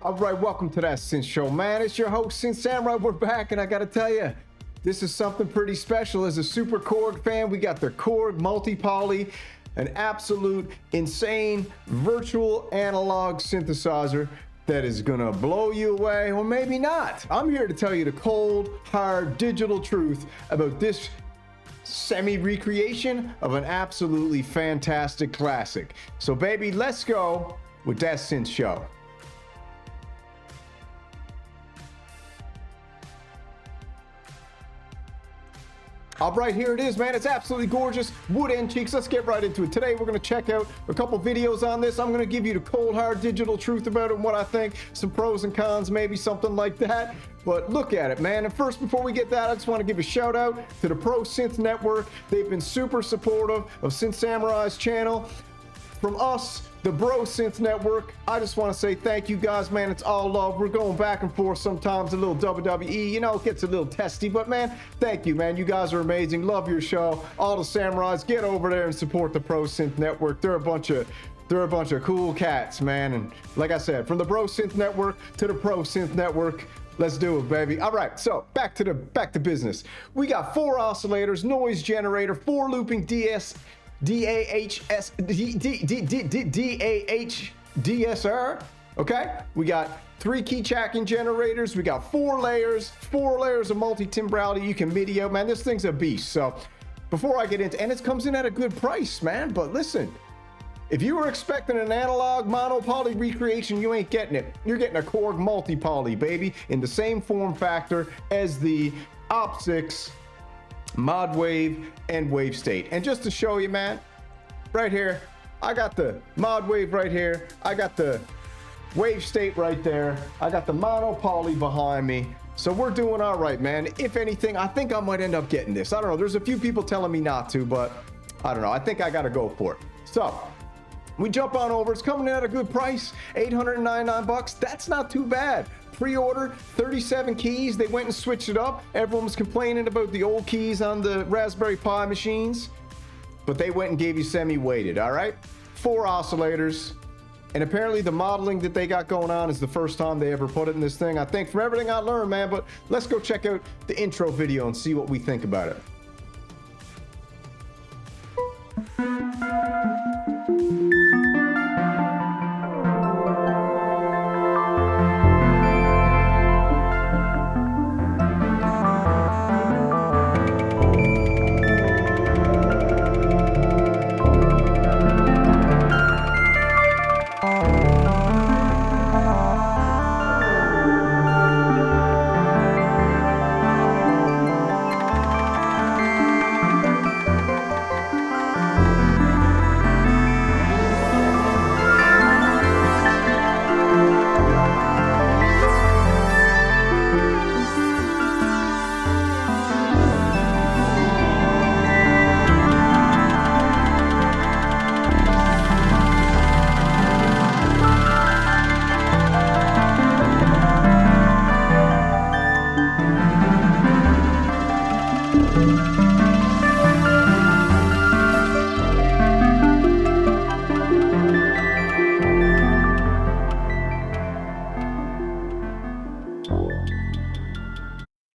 All right, welcome to that Synth Show, man. It's your host, Synth Samurai. We're back, and I gotta tell you, this is something pretty special. As a super KORG fan, we got the KORG Multi-Poly, an absolute insane virtual analog synthesizer that is gonna blow you away, or maybe not. I'm here to tell you the cold, hard, digital truth about this semi-recreation of an absolutely fantastic classic. So baby, let's go with that Synth Show. All right, here it is, man. It's absolutely gorgeous. Wood end cheeks. Let's get right into it. Today, we're going to check out a couple videos on this. I'm going to give you the cold, hard, digital truth about it and what I think, some pros and cons, maybe something like that. But look at it, man. And first, before we get that, I just want to give a shout out to the Pro Synth Network. They've been super supportive of Synth Samurai's channel. From us, the Bro Synth Network, I just want to say thank you guys, man. It's all love. We're going back and forth sometimes, a little WWE, you know, it gets a little testy, but man, thank you, man. You guys are amazing. Love your show. All the samurais, get over there and support the Pro Synth Network. They're a bunch of cool cats, man. And like I said, from the Bro Synth Network to the Pro Synth Network, let's do it, baby. All right, so back to business. We got 4 oscillators, noise generator, 4 looping DSR, okay? We got 3 key tracking generators. We got 4 layers of multi-timbrality. You can MIDI out, man. This thing's a beast. So before I get into, and it comes in at a good price, man. But listen, if you were expecting an analog mono-poly recreation, you ain't getting it. You're getting a KORG multi-poly, baby, in the same form factor as the Op6, MODWAVE, and Wave State. And just to show you, man, right here, I got the MODWAVE right here. I got the Wave State right there. I got the mono-poly behind me. So we're doing all right, man. If anything, I think I might end up getting this. I don't know. There's a few people telling me not to, but I don't know. I think I got to go for it. So we jump on over. It's coming in at a good price, $899. That's not too bad. Pre-order, 37 keys. They went and switched it up. Everyone was complaining about the old keys on the Raspberry Pi machines, but they went and gave you semi-weighted, all right? 4 oscillators, and apparently the modeling that they got going on is the first time they ever put it in this thing, I think, from everything I learned, man. But let's go check out the intro video and see what we think about it.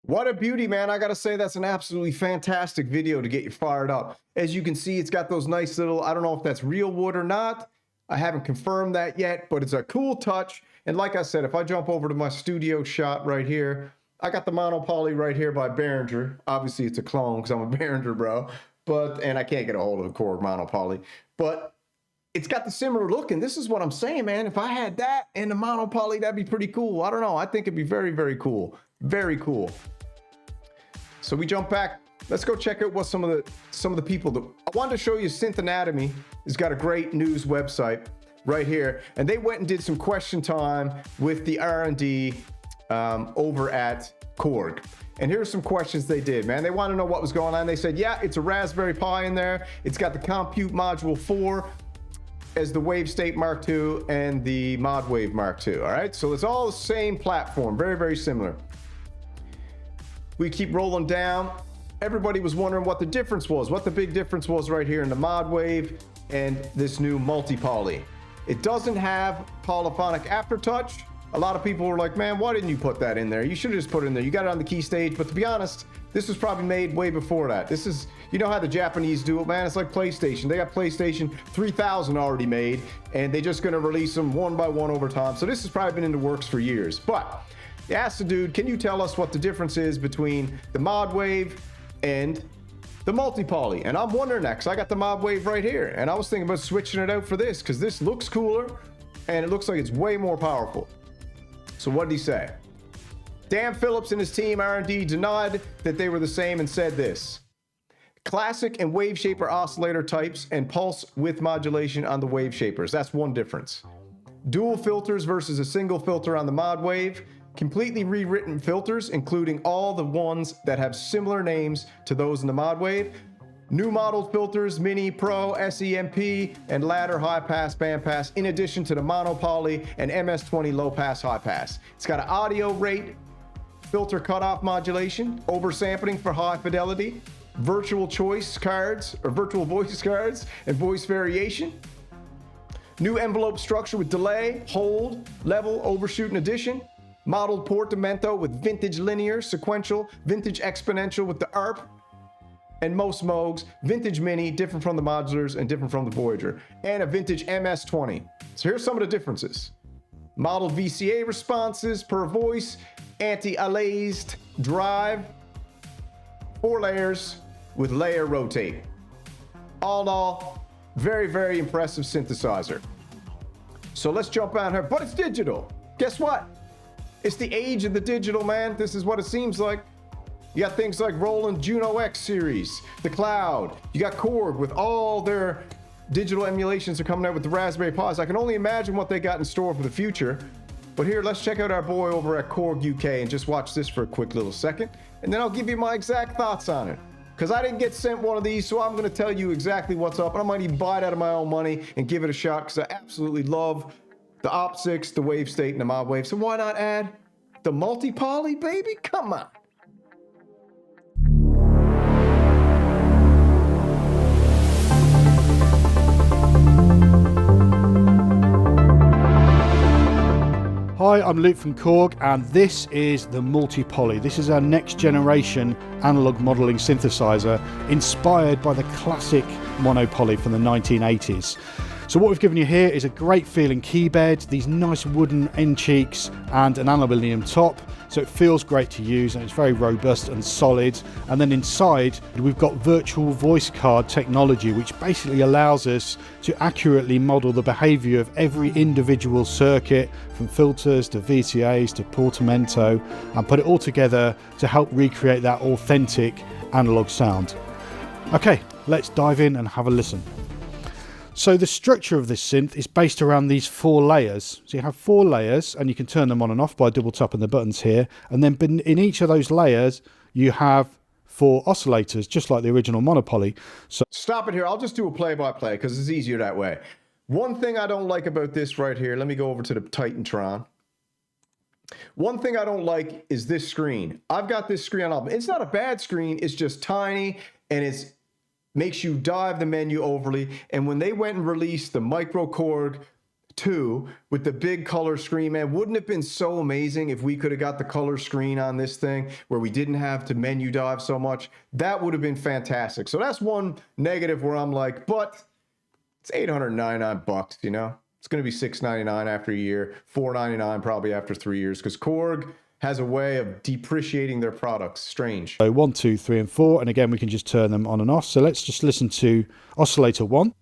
What a beauty, man. I gotta say, that's an absolutely fantastic video to get you fired up. As you can see, it's got those nice little, I don't know if that's real wood or not. I haven't confirmed that yet, but it's a cool touch. And like I said, if I jump over to my studio shot right here, I got the mono-poly right here by Behringer. Obviously, it's a clone because I'm a Behringer bro. And I can't get a hold of the KORG mono-poly. But it's got the similar look, and this is what I'm saying, man. If I had that and the mono-poly, that'd be pretty cool. I don't know. I think it'd be very, very cool. Very cool. So we jump back. Let's go check out what some of the people do. I wanted to show you Synth Anatomy. It's got a great news website right here, and they went and did some question time with the R&D over at KORG. And here's some questions they did, man. They want to know what was going on. They said, yeah, it's a Raspberry Pi in there. It's got the Compute Module 4 as the Wave State Mark II and the MODWAVE Mark II, all right? So it's all the same platform, very, very similar. We keep rolling down. Everybody was wondering what the difference was, what the big difference was right here in the MODWAVE and this new multi-poly. It doesn't have polyphonic aftertouch, A lot of people were like, man, why didn't you put that in there? You should have just put it in there. You got it on the key stage. But to be honest, this was probably made way before that. This is, you know how the Japanese do it, man. It's like PlayStation. They got PlayStation 3000 already made, and they're just going to release them one by one over time. So this has probably been in the works for years. But I asked the dude, can you tell us what the difference is between the MODWAVE and the multi-poly? And I'm wondering that, because I got the MODWAVE right here, and I was thinking about switching it out for this, because this looks cooler, and it looks like it's way more powerful. So what did he say? Dan Phillips and his team R&D denied that they were the same and said this: classic and wave shaper oscillator types and pulse width modulation on the wave shapers. That's one difference. Dual filters versus a single filter on the MODWAVE. Completely rewritten filters, including all the ones that have similar names to those in the MODWAVE. New modeled filters, Mini, Pro, SEMP, and ladder high pass, band pass, in addition to the mono poly and MS-20 low pass, high pass. It's got an audio rate, filter cutoff modulation, oversampling for high fidelity, virtual choice cards, or virtual voice cards, and voice variation. New envelope structure with delay, hold, level, overshoot, and addition. Modeled portamento with vintage linear, sequential, vintage exponential with the ARP, and most Moogs, vintage mini, different from the modulars and different from the Voyager, and a vintage MS-20. So here's some of the differences. Modeled VCA responses per voice, anti-aliased drive, 4 layers with layer rotate. All in all, very, very impressive synthesizer. So let's jump on here, but it's digital. Guess what? It's the age of the digital, man. This is what it seems like. You got things like Roland Juno X series, the Cloud. You got KORG with all their digital emulations are coming out with the Raspberry Pis. I can only imagine what they got in store for the future. But here, let's check out our boy over at KORG UK and just watch this for a quick little second. And then I'll give you my exact thoughts on it. Because I didn't get sent one of these, so I'm going to tell you exactly what's up. And I might even buy it out of my own money and give it a shot, because I absolutely love the OP6, the wave state, and the MODWAVE. So why not add the multi-poly, baby? Come on. Hi, I'm Luke from KORG, and this is the multi-poly. This is our next generation analog modeling synthesizer inspired by the classic monopoly from the 1980s. So what we've given you here is a great feeling keyboard, these nice wooden end cheeks and an aluminium top. So it feels great to use and it's very robust and solid. And then inside we've got virtual voice card technology, which basically allows us to accurately model the behavior of every individual circuit, from filters to VCAs to portamento, and put it all together to help recreate that authentic analog sound. Okay, let's dive in and have a listen. So the structure of this synth is based around these 4 layers. So you have 4 layers and you can turn them on and off by double tapping the buttons here. And then in each of those layers, you have 4 oscillators, just like the original monopoly. So stop it here. I'll just do a play-by-play because it's easier that way. One thing I don't like about this right here, let me go over to the Titantron. One thing I don't like is this screen. I've got this screen on. It's not a bad screen. It's just tiny and it's makes you dive the menu overly. And when they went and released the Micro KORG 2 with the big color screen, man, wouldn't it have been so amazing if we could have got the color screen on this thing where we didn't have to menu dive so much? That would have been fantastic. So that's one negative where I'm like, but it's $899, you know? It's going to be $699 after a year, $499 probably after 3 years, because KORG has a way of depreciating their products. Strange. So 1, 2, 3, and 4, and again we can just turn them on and off. So let's just listen to oscillator 1.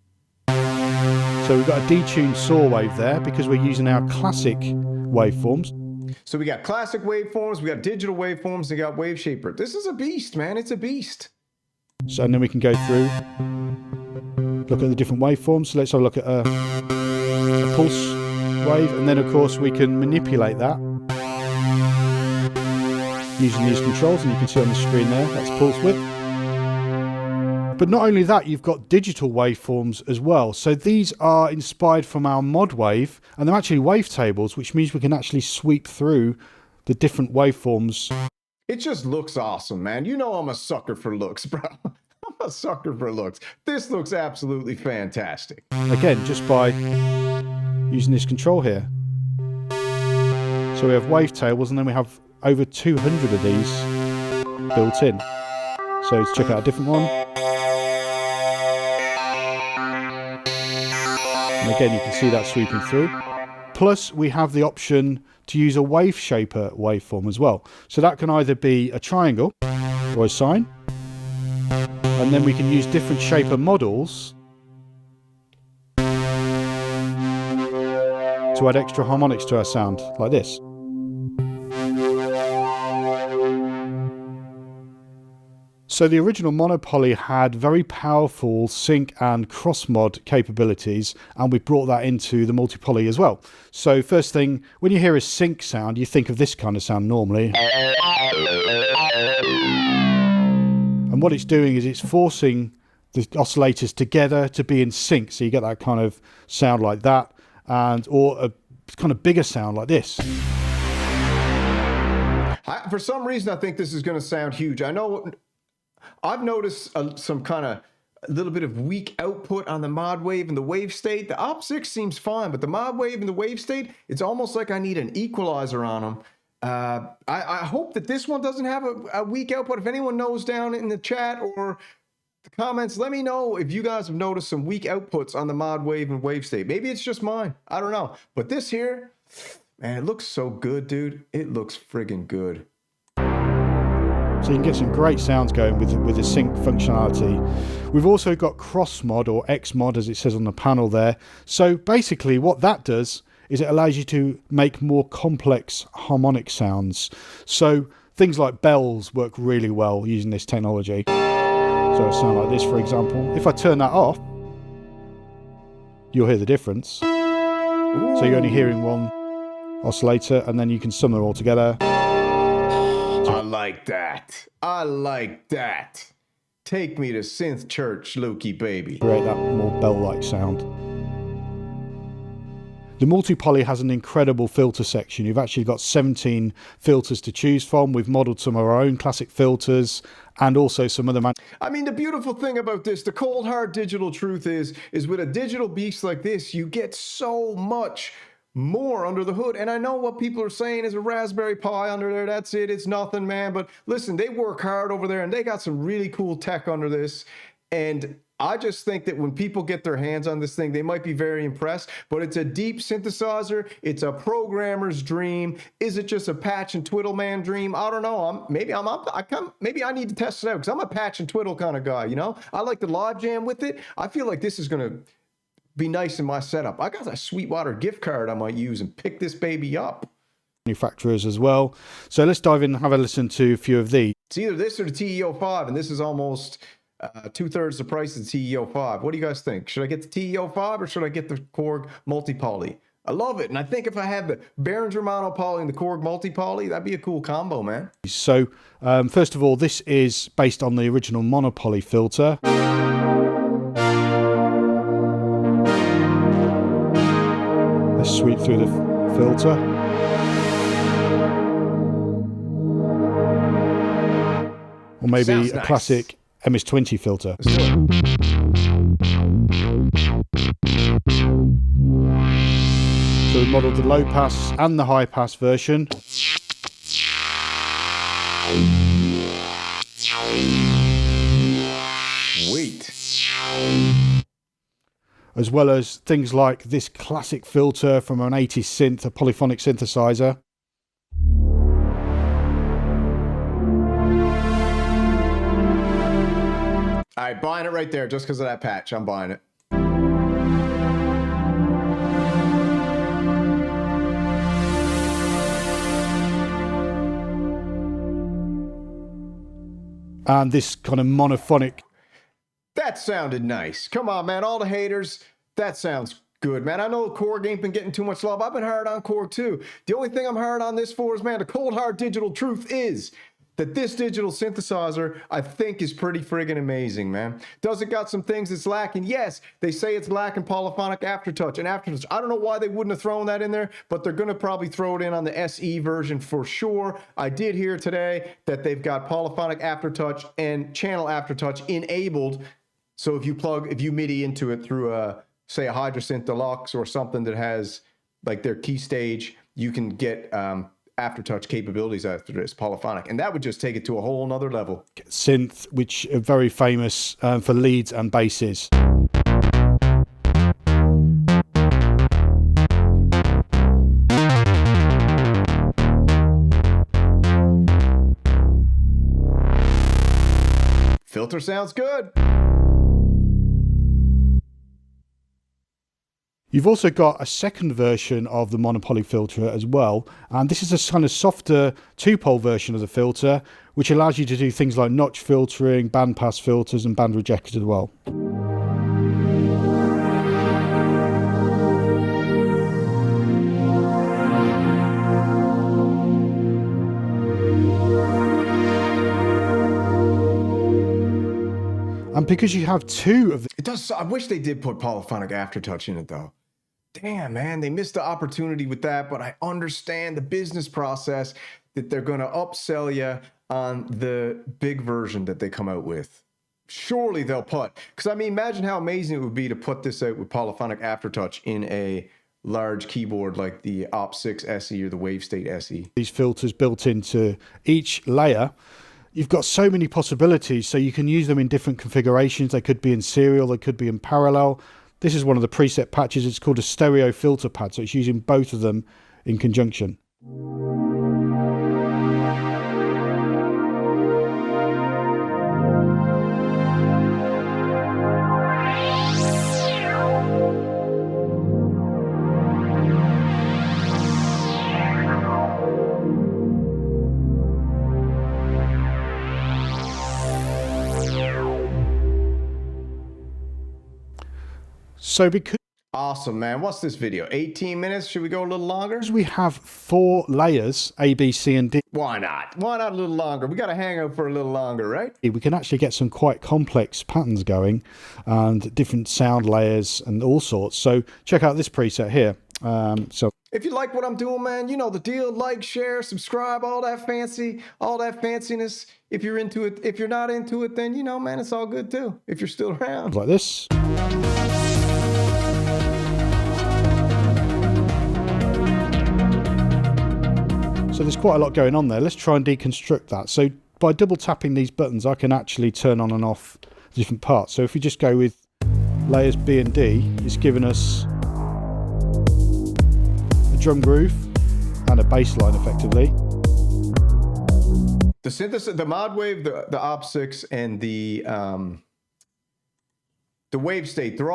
So we've got a detuned saw wave there because we're using our classic waveforms. So we got classic waveforms, we got digital waveforms, and we got wave shaper. This is a beast, man. It's a beast. So and then we can go through, look at the different waveforms. So let's have a look at a pulse wave, and then of course we can manipulate that using these controls, and you can see on the screen there, that's pulse width. But not only that, you've got digital waveforms as well. So these are inspired from our MODWAVE, and they're actually wavetables, which means we can actually sweep through the different waveforms. It just looks awesome, man. You know I'm a sucker for looks, bro. I'm a sucker for looks. This looks absolutely fantastic. Again, just by using this control here. So we have wavetables, and then we have over 200 of these built in. So let's check out a different one. And again, you can see that sweeping through. Plus, we have the option to use a wave shaper waveform as well. So that can either be a triangle or a sine. And then we can use different shaper models to add extra harmonics to our sound, like this. So the original monopoly had very powerful sync and cross-mod capabilities, and we brought that into the multipoly as well. So first thing, when you hear a sync sound, you think of this kind of sound normally. And what it's doing is it's forcing the oscillators together to be in sync, so you get that kind of sound like that, or a kind of bigger sound like this. For some reason, I think this is going to sound huge. I know I've noticed some kind of a little bit of weak output on the MODWAVE and the wave state. The Op6 seems fine, but the MODWAVE and the wave state, it's almost like I need an equalizer on them. I hope that this one doesn't have a weak output. If anyone knows down in the chat or the comments, let me know if you guys have noticed some weak outputs on the MODWAVE and wave state. Maybe it's just mine. I don't know. But this here, man, it looks so good, dude. It looks friggin' good. So you can get some great sounds going with the sync functionality. We've also got cross mod, or X mod as it says on the panel there. So basically what that does is it allows you to make more complex harmonic sounds. So things like bells work really well using this technology. So a sound like this, for example. If I turn that off, you'll hear the difference. So you're only hearing one oscillator, and then you can sum them all together. I like that. I like that. Take me to synth church, Lukey baby. Create that more bell-like sound. The multi-poly has an incredible filter section. You've actually got 17 filters to choose from. We've modeled some of our own classic filters and also some other I mean, the beautiful thing about this, the cold hard digital truth is with a digital beast like this, you get so much more under the hood. And I know what people are saying is a Raspberry Pi under there. That's it. It's nothing, man. But listen, they work hard over there and they got some really cool tech under this. And I just think that when people get their hands on this thing, they might be very impressed. But it's a deep synthesizer. It's a programmer's dream. Is it just a patch and twiddle man dream? I don't know. Maybe I need to test it out because I'm a patch and twiddle kind of guy. You know, I like to log jam with it. I feel like this is gonna be nice in my setup. I got a Sweetwater gift card I might use and pick this baby up. Manufacturers as well. So let's dive in and have a listen to a few of these. It's either this or the TE-05, and this is almost 2/3 the price of the TE-05. What do you guys think? Should I get the TE-05 or should I get the KORG multi-poly? I love it, and I think if I had the Behringer monopoly and the KORG multi-poly, that'd be a cool combo, man. So first of all, this is based on the original monopoly filter. Let's sweep through the filter. Or maybe Sounds a nice. Classic MS-20 filter. Let's do it. So we modelled the low pass and the high pass version. Sweet. As well as things like this classic filter from an 80s synth, a polyphonic synthesizer. All right, buying it right there just because of that patch. I'm buying it. And this kind of monophonic. That sounded nice. Come on, man. All the haters, that sounds good, man. I know KORG ain't been getting too much love. I've been hard on KORG too. The only thing I'm hard on this for is, man, the cold hard digital truth is that this digital synthesizer, I think, is pretty friggin' amazing, man. Does it got some things it's lacking? Yes, they say it's lacking polyphonic aftertouch and aftertouch. I don't know why they wouldn't have thrown that in there, but they're gonna probably throw it in on the SE version for sure. I did hear today that they've got polyphonic aftertouch and channel aftertouch enabled. So if you MIDI into it through say a Hydrosynth Deluxe or something that has like their key stage, you can get aftertouch capabilities after this polyphonic, and that would just take it to a whole nother level. Synth, which are very famous for leads and basses. Filter sounds good. You've also got a second version of the monopoly filter as well, and this is a kind of softer two-pole version of the filter, which allows you to do things like notch filtering, bandpass filters, and band reject as well. And because you have two of the... It does. I wish they did put polyphonic aftertouch in it though. Damn, man, they missed the opportunity with that, but I understand the business process that they're going to upsell you on the big version that they come out with. Surely they'll put, because I mean, imagine how amazing it would be to put this out with polyphonic aftertouch in a large keyboard like the Op6 SE or the Wavestate SE. These filters built into each layer. You've got so many possibilities, so you can use them in different configurations. They could be in serial, they could be in parallel. This is one of the preset patches. It's called a stereo filter pad, so it's using both of them in conjunction. So because Awesome, man. What's this video? 18 minutes? Should we go a little longer? we have 4 layers, A, B, C, and D, Why not? Why not a little longer? We got to hang out for a little longer, right? we can actually get some quite complex patterns going and different sound layers and all sorts. So check out this preset here. If you like what I'm doing, man, you know the deal. Like, share, subscribe, all that fanciness. If you're into it, if you're not into it, then, you know, man, it's all good too. If you're still around. like this. So there's quite a lot going on there. Let's try and deconstruct that. So by double tapping these buttons, I can actually turn on and off different parts. So if we just go with layers B and D, it's given us a drum groove and a bass line effectively. The synthesis, the MODWAVE, the Op6, and the Wavestate, they're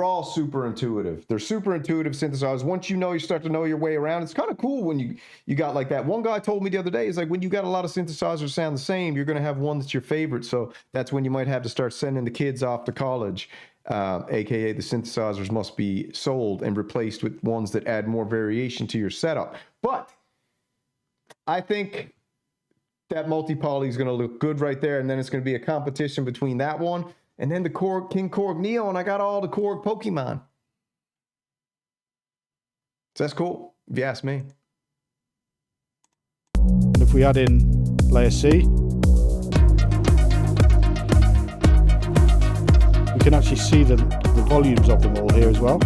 all super intuitive. They're super intuitive synthesizers. Once you know, you start to know your way around. It's kind of cool when you got like that. One guy told me the other day, is like when you got a lot of synthesizers sound the same, you're going to have one that's your favorite. So that's when you might have to start sending the kids off to college, aka the synthesizers must be sold and replaced with ones that add more variation to your setup. But I think that multi-poly is going to look good right there, and then it's going to be a competition between that one and then the King KORG Neo, and I got all the KORG Pokemon. So that's cool, if you ask me. And if we add in layer C, we can actually see the volumes of them all here as well.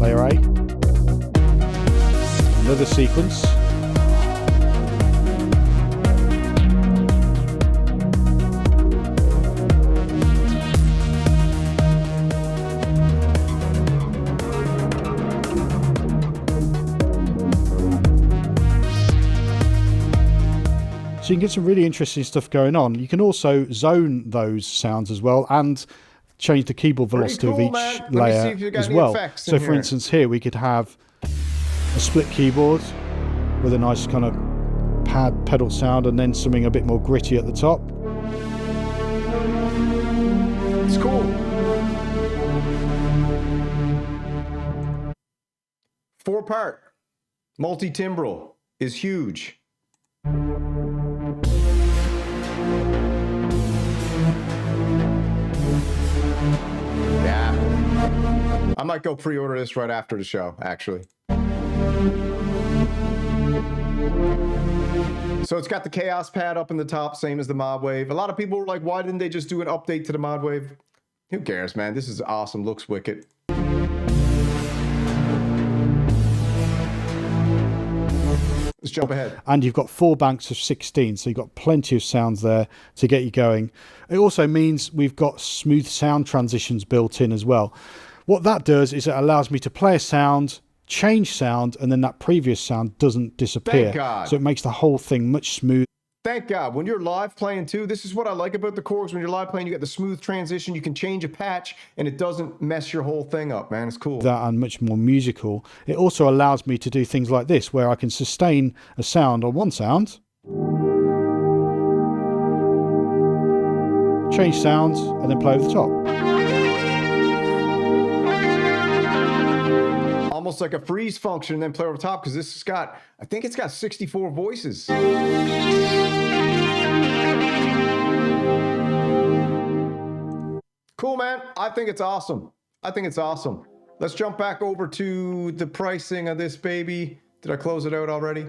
Layer A, another sequence. So you can get some really interesting stuff going on. You can also zone those sounds as well and change the keyboard velocity of each layer as well. So for instance here we could have a split keyboard with a nice kind of pedal sound and then something a bit more gritty at the top. It's cool. 4-part multi-timbral is huge. Yeah, I might go pre-order this right after the show, actually. So it's got the Kaoss pad up in the top, same as the MODWAVE. A lot of people were like, why didn't they just do an update to the Let's jump ahead. And you've got 4 banks of 16, so you've got plenty of sounds there to get you going. It also means we've got smooth sound transitions built in as well. What that does is it allows me to play a sound, change sound, and then that previous sound doesn't disappear. Thank God. So it makes the whole thing much smoother. Thank God. When you're live playing too, this is what I like about the KORGs. When you're live playing, you get the smooth transition. You can change a patch and it doesn't mess your whole thing up, man. It's cool. That and much more musical. It also allows me to do things like this, where I can sustain a sound on one sound, change sounds, and then play over the top. Almost like a freeze function and then play over top, because this has got, I think it's got 64 voices. Cool, man. I think it's awesome. I think it's awesome. Let's jump back over to the pricing of this baby. Did I close it out already?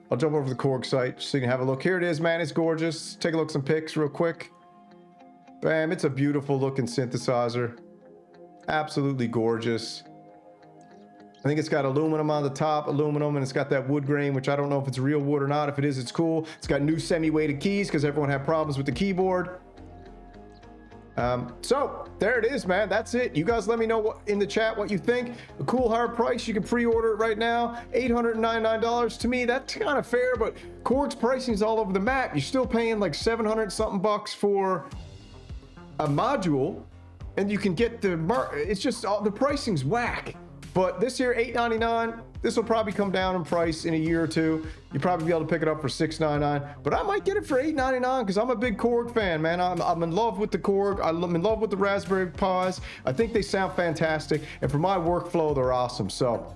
I'll jump over to the KORG site so you can have a look. Here it is, man. It's gorgeous. Take a look at some pics real quick. Bam. It's a beautiful looking synthesizer. Absolutely gorgeous. I think it's got aluminum on the top, aluminum, and it's got that wood grain, which I don't know if it's real wood or not. If it is, it's cool. It's got new semi-weighted keys because everyone had problems with the keyboard. So there it is, man. That's it. You guys let me know in the chat what you think. A cool hard price. You can pre-order it right now. $899. To me, that's kind of fair, but KORG's pricing is all over the map. You're still paying like 700 something bucks for a module, and you can get it's just the pricing's whack. But this here, $899, this will probably come down in price in a year or two. You'll probably be able to pick it up for $699, but I might get it for $899 because I'm a big KORG fan, man. I'm in love with the KORG. I'm in love with the Raspberry Pis. I think they sound fantastic, and for my workflow, they're awesome. So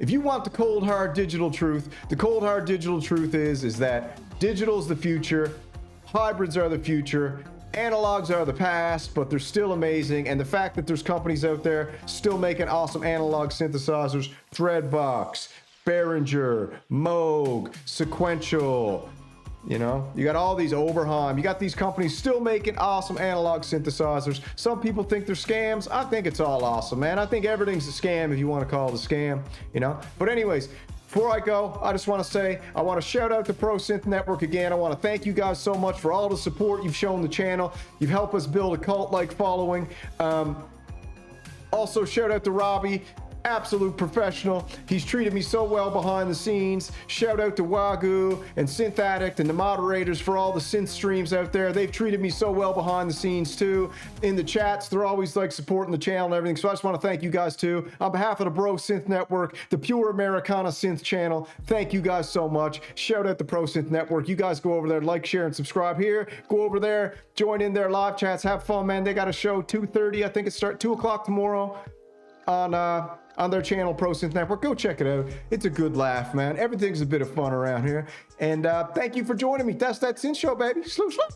if you want the cold hard digital truth, the cold hard digital truth is that digital's the future, hybrids are the future, analogs are the past, but they're still amazing. And the fact that there's companies out there still making awesome analog synthesizers, Threadbox, Behringer, Moog, Sequential, you know, you got all these Oberheim, you got these companies still making awesome analog synthesizers. Some people think they're scams. I think it's all awesome, man. I think everything's a scam if you want to call it a scam, you know. But anyways, before I go, I just want to say, I want to shout out the Pro Synth Network again. I want to thank you guys so much for all the support you've shown the channel. You've helped us build a cult-like following. Also, shout out to Robbie. Absolute professional. He's treated me so well behind the scenes. Shout out to Wagyu and Synth Addict and the moderators for all the synth streams out there. They've treated me so well behind the scenes too. In the chats, they're always like supporting the channel and everything. So I just want to thank you guys too. On behalf of the Pro Synth Network, the Pure Americana Synth channel, thank you guys so much. Shout out the Pro Synth Network. You guys go over there, like, share, and subscribe here. Go over there, join in their live chats, have fun, man. They got a show 2:30. I think it starts 2 o'clock tomorrow on their channel, Pro Synth Network. Go check it out. It's a good laugh, man. Everything's a bit of fun around here. And thank you for joining me. That's that synth show, baby. Sloop, sloop.